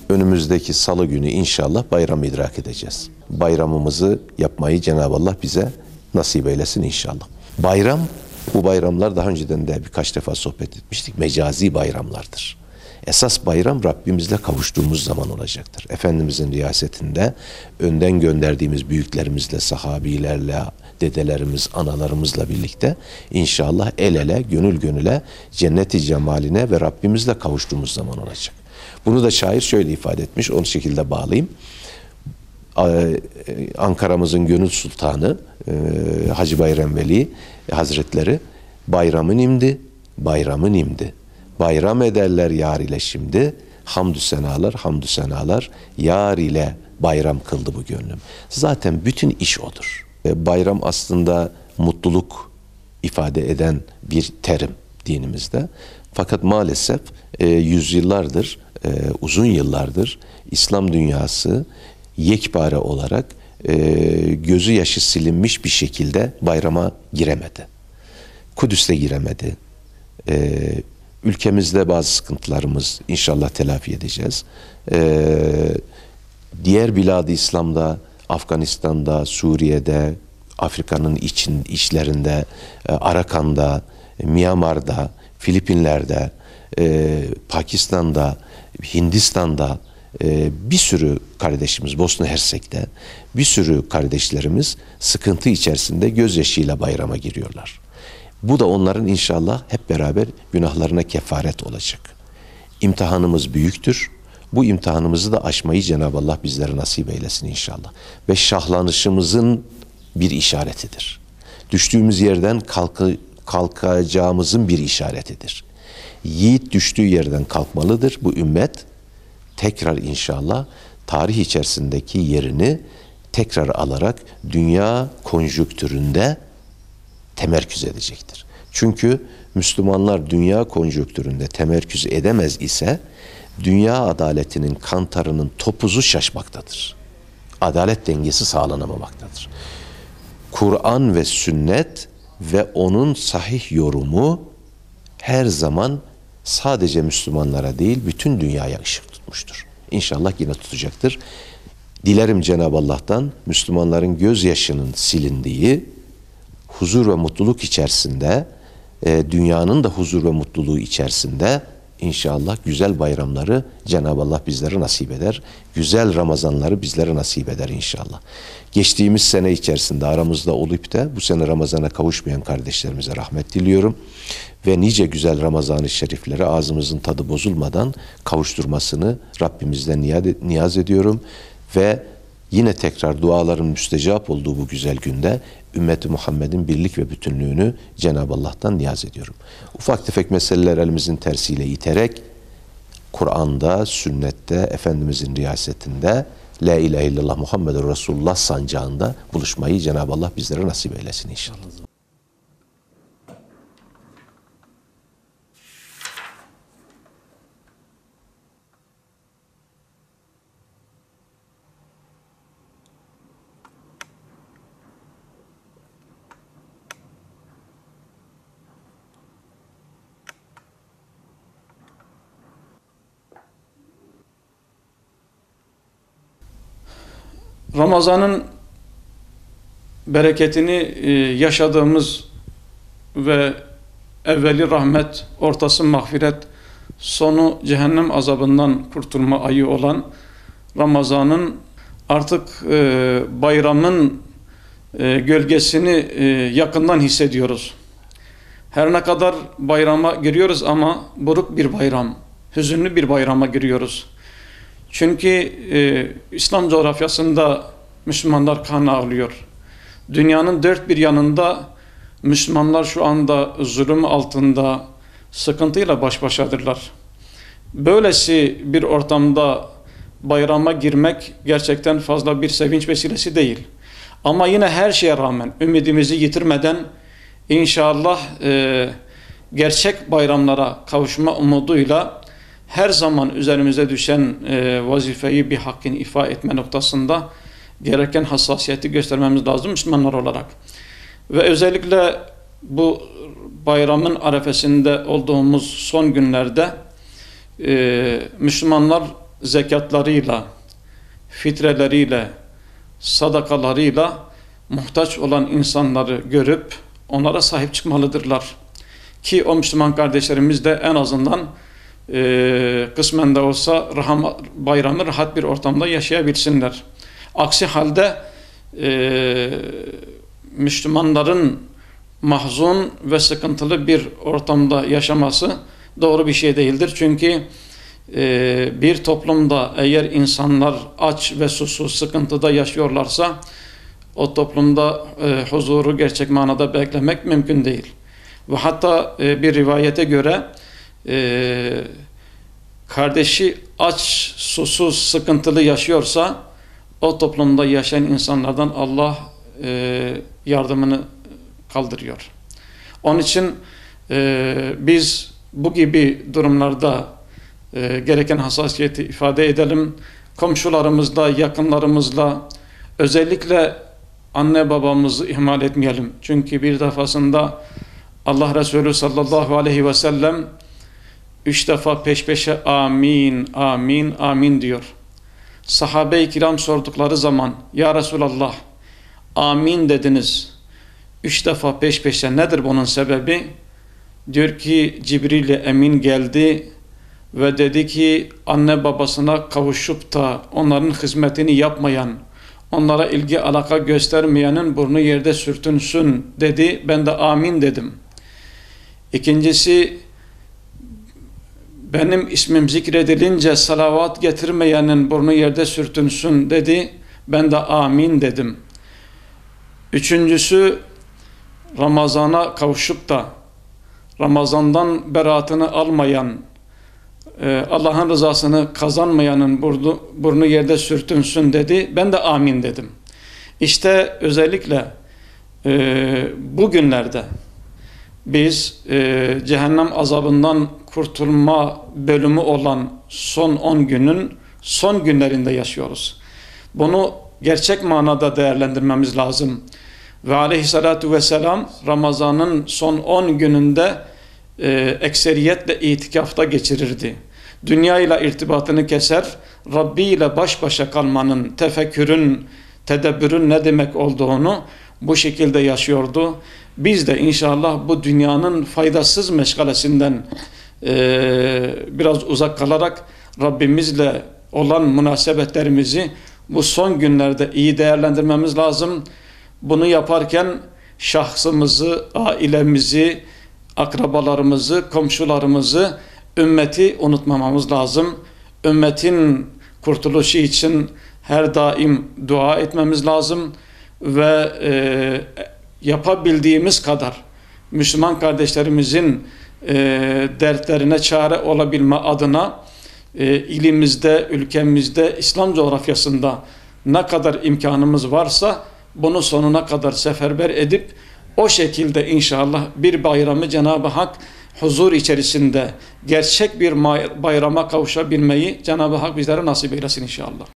önümüzdeki salı günü inşallah bayram idrak edeceğiz. Bayramımızı yapmayı Cenab-ı Allah bize nasip eylesin inşallah. Bayram, bu bayramlar daha önceden de birkaç defa sohbet etmiştik. Mecazi bayramlardır. Esas bayram Rabbimizle kavuştuğumuz zaman olacaktır. Efendimizin riyasetinde önden gönderdiğimiz büyüklerimizle, sahabilerle, dedelerimiz, analarımızla birlikte inşallah el ele, gönül gönüle cenneti cemaline ve Rabbimizle kavuştuğumuz zaman olacak. Bunu da şair şöyle ifade etmiş, onu şekilde bağlayayım. Ankara'mızın gönül sultanı Hacı Bayram Veli Hazretleri, bayramın imdi, bayramın imdi. Bayram ederler yar ile şimdi, hamdü senalar, hamdü senalar, yar ile bayram kıldı bu gönlüm. Zaten bütün iş odur. Bayram aslında mutluluk ifade eden bir terim dinimizde. Fakat maalesef yüzyıllardır, uzun yıllardır İslam dünyası yekpare olarak gözü yaşı silinmiş bir şekilde bayrama giremedi. Kudüs'te giremedi. Ülkemizde bazı sıkıntılarımız inşallah telafi edeceğiz. Diğer bilad-ı İslam'da, Afganistan'da, Suriye'de, Afrika'nın içlerinde, Arakan'da, Myanmar'da, Filipinler'de, Pakistan'da, Hindistan'da bir sürü kardeşimiz, Bosna Hersek'te bir sürü kardeşlerimiz sıkıntı içerisinde gözyaşıyla bayrama giriyorlar. Bu da onların inşallah hep beraber günahlarına kefaret olacak. İmtihanımız büyüktür. Bu imtihanımızı da aşmayı Cenab-ı Allah bizlere nasip eylesin inşallah. Ve şahlanışımızın bir işaretidir. Düştüğümüz yerden kalkacağımızın bir işaretidir. Yiğit düştüğü yerden kalkmalıdır. Bu ümmet tekrar inşallah tarih içerisindeki yerini tekrar alarak dünya konjonktüründe temerküz edecektir. Çünkü Müslümanlar dünya konjonktüründe temerküz edemez ise dünya adaletinin kantarının topuzu şaşmaktadır. Adalet dengesi sağlanamamaktadır. Kur'an ve sünnet ve onun sahih yorumu her zaman sadece Müslümanlara değil bütün dünyaya ışık tutmuştur. İnşallah yine tutacaktır. Dilerim Cenab-ı Allah'tan Müslümanların gözyaşının silindiği, huzur ve mutluluk içerisinde, dünyanın da huzur ve mutluluğu içerisinde inşallah güzel bayramları Cenab-ı Allah bizlere nasip eder. Güzel Ramazanları bizlere nasip eder inşallah. Geçtiğimiz sene içerisinde aramızda olup da bu sene Ramazan'a kavuşmayan kardeşlerimize rahmet diliyorum. Ve nice güzel Ramazan-ı Şeriflere ağzımızın tadı bozulmadan kavuşturmasını Rabbimizden niyaz ediyorum. Ve yine tekrar duaların müstecap olduğu bu güzel günde ümmeti Muhammed'in birlik ve bütünlüğünü Cenab-ı Allah'tan niyaz ediyorum. Ufak tefek meseleler elimizin tersiyle iterek Kur'an'da, sünnette, Efendimizin riyasetinde La ilahe illallah Muhammedur Resulullah sancağında buluşmayı Cenab-ı Allah bizlere nasip eylesin inşallah. Ramazan'ın bereketini yaşadığımız ve evveli rahmet, ortası mağfiret, sonu cehennem azabından kurtulma ayı olan Ramazan'ın artık bayramın gölgesini yakından hissediyoruz. Her ne kadar bayrama giriyoruz ama buruk bir bayram, hüzünlü bir bayrama giriyoruz. Çünkü İslam coğrafyasında Müslümanlar kan ağlıyor. Dünyanın dört bir yanında Müslümanlar şu anda zulüm altında sıkıntıyla baş başadırlar. Böylesi bir ortamda bayrama girmek gerçekten fazla bir sevinç vesilesi değil. Ama yine her şeye rağmen ümidimizi yitirmeden inşallah gerçek bayramlara kavuşma umuduyla her zaman üzerimize düşen vazifeyi bir hakkın ifa etme noktasında gereken hassasiyeti göstermemiz lazım Müslümanlar olarak. Ve özellikle bu bayramın arefesinde olduğumuz son günlerde Müslümanlar zekatlarıyla, fitreleriyle, sadakalarıyla muhtaç olan insanları görüp onlara sahip çıkmalıdırlar. Ki o Müslüman kardeşlerimiz de en azından kısmen de olsa bayramı rahat bir ortamda yaşayabilsinler. Aksi halde Müslümanların mahzun ve sıkıntılı bir ortamda yaşaması doğru bir şey değildir. Çünkü bir toplumda eğer insanlar aç ve susuz sıkıntıda yaşıyorlarsa o toplumda huzuru gerçek manada beklemek mümkün değil. Ve hatta bir rivayete göre kardeşi aç, susuz, sıkıntılı yaşıyorsa o toplumda yaşayan insanlardan Allah yardımını kaldırıyor. Onun için biz bu gibi durumlarda gereken hassasiyeti ifade edelim. Komşularımızla, yakınlarımızla, özellikle anne babamızı ihmal etmeyelim. Çünkü bir defasında Allah Resulü sallallahu aleyhi ve sellem 3 defa peş peşe amin, amin, amin diyor. Sahabe-i kiram sordukları zaman ya Resulallah amin dediniz 3 defa peş peşe, nedir bunun sebebi? Diyor ki Cibril-i Emin geldi ve dedi ki anne babasına kavuşup da onların hizmetini yapmayan, onlara ilgi alaka göstermeyenin burnu yerde sürtünsün dedi. Ben de amin dedim. İkincisi, benim ismim zikredilince salavat getirmeyenin burnu yerde sürtünsün dedi. Ben de amin dedim. Üçüncüsü, Ramazan'a kavuşup da Ramazan'dan beraatını almayan, Allah'ın rızasını kazanmayanın burnu yerde sürtünsün dedi. Ben de amin dedim. İşte özellikle bugünlerde biz cehennem azabından kurtulma bölümü olan son 10 günün son günlerinde yaşıyoruz. Bunu gerçek manada değerlendirmemiz lazım. Ve aleyhissalatu vesselam Ramazan'ın son 10 gününde ekseriyetle itikafta geçirirdi. Dünya ile irtibatını keser, Rabbi ile baş başa kalmanın, tefekkürün, tedebbürün ne demek olduğunu bu şekilde yaşıyordu. Biz de inşallah bu dünyanın faydasız meşgalesinden biraz uzak kalarak Rabbimizle olan münasebetlerimizi bu son günlerde iyi değerlendirmemiz lazım. Bunu yaparken şahsımızı, ailemizi, akrabalarımızı, komşularımızı, ümmeti unutmamamız lazım. Ümmetin kurtuluşu için her daim dua etmemiz lazım ve yapabildiğimiz kadar Müslüman kardeşlerimizin dertlerine çare olabilme adına ilimizde, ülkemizde, İslam coğrafyasında ne kadar imkanımız varsa bunu sonuna kadar seferber edip o şekilde inşallah bir bayramı Cenab-ı Hak huzur içerisinde gerçek bir bayrama kavuşabilmeyi Cenab-ı Hak bizlere nasip eylesin inşallah.